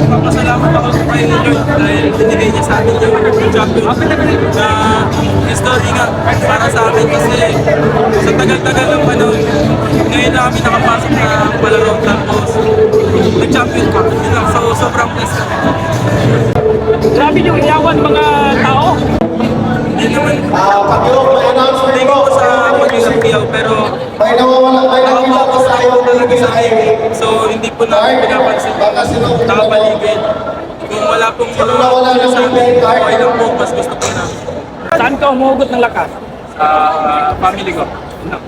Nagpapasalamat ako kay Lord dahil binigay niya sa atin yung champion na history nga para sa amin kasi sa tagal-tagal ng panahon, ngayon na kami nakapasok na palaro tapos nag-champion pa. Yun lang, so sobrang blessed kami. Grabe yung iyawan mga tao. Hindi naman, Pag-iwag, may announcement hindi po. ko sa pag-iyaw pero May nawawala, may nakita po nakapasok tayo ako talaga sa highway. So hindi po namin pinapansin. Nakapaligid. Kung wala pong mga sa amin, okay lang po, mas gusto ko na Saan ka humuhugot ng lakas? sa family ko. Yun lang.